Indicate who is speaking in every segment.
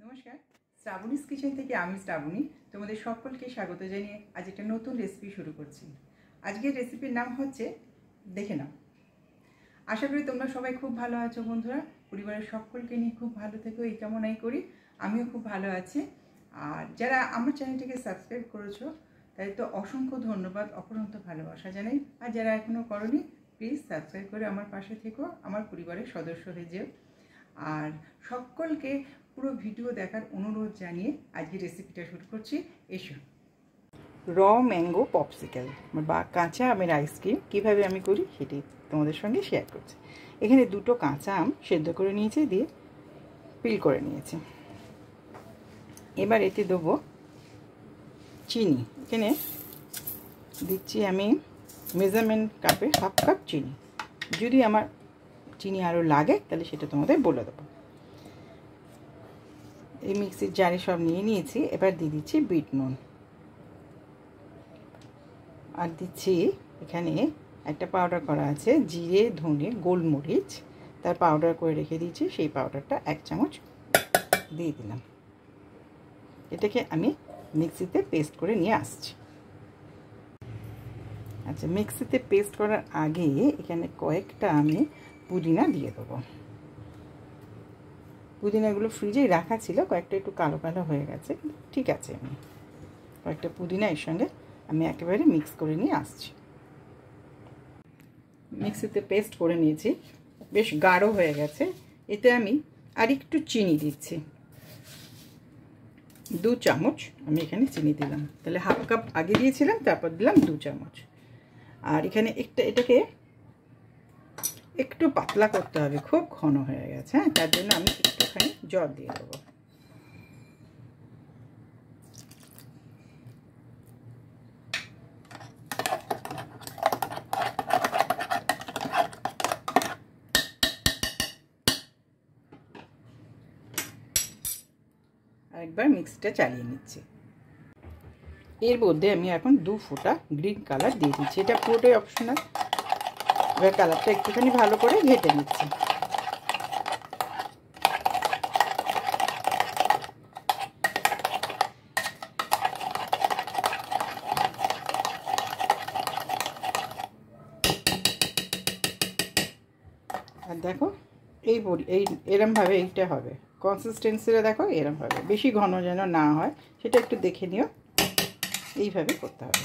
Speaker 1: নমস্কার, শ্রাবণীস কিচেন থেকে আমি শ্রাবণী তোমাদের সকলকে স্বাগত জানিয়ে আজ একটা নতুন রেসিপি শুরু করছি। আজকের রেসিপির নাম হচ্ছে দেখে নাও। আশা করি তোমরা সবাই খুব ভালো আছো বন্ধুরা, পরিবারের সকলকে নিয়ে খুব ভালো থেকো এই কামনাই করি। আমিও খুব ভালো আছি। আর যারা আমার চ্যানেলটিকে সাবস্ক্রাইব করেছো তাই তো অসংখ্য ধন্যবাদ, অপরন্ত ভালোবাসা জানাই। আর যারা এখনও করোনি প্লিজ সাবস্ক্রাইব করে আমার পাশে থেকো, আমার পরিবারের সদস্য হয়ে যেও। আর সকলকে পুরো ভিডিও দেখার অনুরোধ জানিয়ে আজকে রেসিপিটা শুরু করছি। এসো। র ম্যাঙ্গো পপসিকেল বা কাঁচা আমের আইসক্রিম কীভাবে আমি করি সেটি তোমাদের সঙ্গে শেয়ার করছি। এখানে দুটো কাঁচা আম সেদ্ধ করে নিয়েছি, দিয়ে পিল করে নিয়েছি। এবার এতে দেবো চিনি। এখানে দিচ্ছি আমি মেজারমেন্ট কাপে হাফ কাপ চিনি। যদি আমার চিনি আরও লাগে তাহলে সেটা তোমাদের বলে দেবো। এই মিক্সির জারে সব নিয়ে নিয়েছি। এবার দিয়ে দিচ্ছি বিট নুন, আর দিচ্ছি এখানে একটা পাউডার করা আছে জিরে ধনে গোলমরিচ, তার পাউডার করে রেখে দিয়েছি, সেই পাউডারটা 1 চামচ দিয়ে দিলাম। এটাকে আমি মিক্সিতে পেস্ট করে নিয়ে আসছি। আচ্ছা, মিক্সিতে পেস্ট করার আগে এখানে কয়েকটা আমি পুদিনা দিয়ে দেবো। পুদিনাগুলো ফ্রিজেই রাখা ছিল, কয়েকটা একটু কালো কালো হয়ে গেছে, ঠিক আছে। আমি কয়েকটা পুদিনা এর সঙ্গে আমি একেবারে মিক্স করে নিয়ে আসছি। মিক্সিতে পেস্ট করে নিয়েছি, বেশ গাঢ় হয়ে গেছে। এতে আমি আর একটু চিনি দিচ্ছি, 2 চামচ আমি এখানে চিনি দিলাম। তাহলে হাফ কাপ আগে দিয়েছিলাম, তারপর দিলাম 2 চামচ। আর এখানে এটাকে একটু পাতলা করতে হবে, খুব ঘন হয়ে গেছে। হ্যাঁ, তার জন্য আমি একটুখানি জল দিয়ে দেবো। আরেকবার মিক্সিটা চালিয়ে নিচ্ছি। এর মধ্যে আমি এখন 2 ফোঁটা গ্রিন কালার দিয়ে দিচ্ছি। এটা পুরোটাই অপশনাল। এবার কালারটা একটুখানি ভালো করে ঘেটে নিচ্ছি। আর দেখো এই এরমভাবে এইটা হবে কনসিস্টেন্সিটা, দেখো এরম হবে, বেশি ঘন যেন না হয় সেটা একটু দেখে নিও। এইভাবে করতে হবে।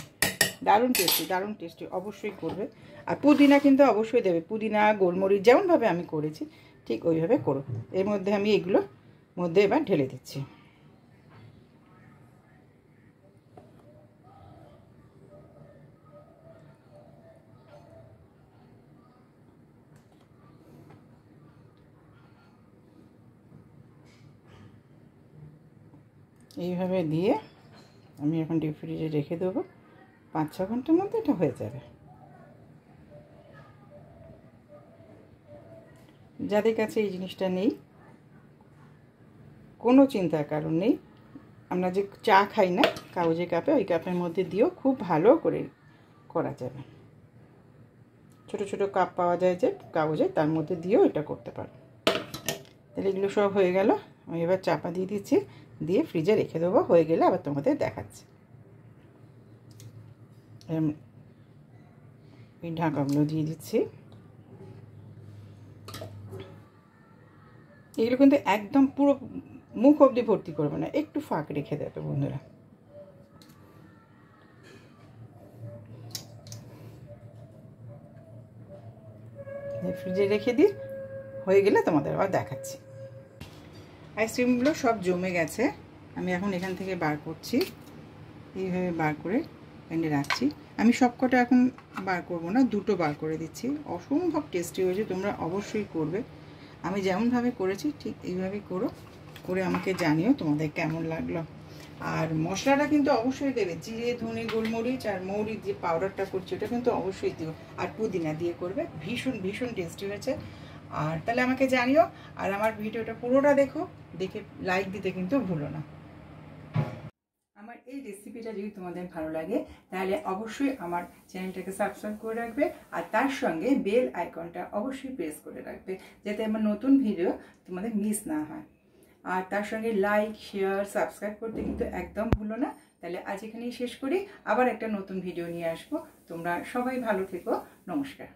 Speaker 1: দারুণ টেস্টি অবশ্যই করবে। আর পুদিনা কিন্তু অবশ্যই দেবে, পুদিনা গোলমরিচ যেমনভাবে আমি করেছি ঠিক ওইভাবে করো। এর মধ্যে আমি এগুলো মধ্যে এবার ঢেলে দিচ্ছি। এইভাবে দিয়ে আমি এখন ডিপ ফ্রিজে রেখে দেবো। 5-6 ঘন্টার মধ্যে এটা হয়ে যাবে। যাদের কাছে এই জিনিসটা নেই কোনো চিন্তার কারণ নেই। আমরা যে চা খাই না কাগজের কাপে, ওই কাপের মধ্যে দিয়েও খুব ভালো করে করা যাবে। ছোট ছোট কাপ পাওয়া যায় যে কাগজে, তার মধ্যে দিয়েও এটা করতে পারো। তাহলে এগুলো সব হয়ে গেল। আমি এবার চাপা দিয়ে দিচ্ছি, দিয়ে ফ্রিজে রেখে দেবো। হয়ে গেলে আবার তোমাদের দেখাচ্ছি। এই ঢাকাগুলো দিয়ে দিচ্ছি। এগুলো কিন্তু একদম পুরো মুখ অবধি ভর্তি করবে না, একটু ফাঁক রেখে দেবে বন্ধুরা। ফ্রিজে রেখে দিই, হয়ে গেলে তোমাদের আবার দেখাচ্ছি। আইসক্রিমগুলো সব জমে গেছে, আমি এখন এখান থেকে বার করছি। এইভাবে বার করে এখানে রাখছি। আমি সবকটা এখন বার করব না, 2টো বার করে দিচ্ছি। অসম্ভব টেস্টি হয়েছে, তোমরা অবশ্যই করবে। আমি যেমনভাবে করেছি ঠিক এইভাবেই করে আমাকে জানিও তোমাদের কেমন লাগলো। আর মশলাটা কিন্তু অবশ্যই দেবে, জিরে ধনে গোলমরিচ আর মৌরির যে পাউডারটা করছি ওটা কিন্তু অবশ্যই দিও। আর পুদিনা দিয়ে করবে, ভীষণ টেস্টি হয়েছে। আর তাহলে আমাকে জানিও। আর আমার ভিডিওটা পুরোটা দেখো, দেখে লাইক দিতে কিন্তু ভুলো না। আমার এই রেসিপিটা যদি তোমাদের ভালো লাগে তাহলে অবশ্যই আমার চ্যানেলটাকে সাবস্ক্রাইব করে রাখবে, আর তার সঙ্গে বেল আইকনটা অবশ্যই প্রেস করে রাখবে, যাতে আমার নতুন ভিডিও তোমাদের মিস না হয়। আর তার সঙ্গে লাইক শেয়ার সাবস্ক্রাইব করতে কিন্তু একদম ভুলো না। তাহলে আজ এখানেই শেষ করি, আবার একটা নতুন ভিডিও নিয়ে আসবো। তোমরা সবাই ভালো থেকো। নমস্কার।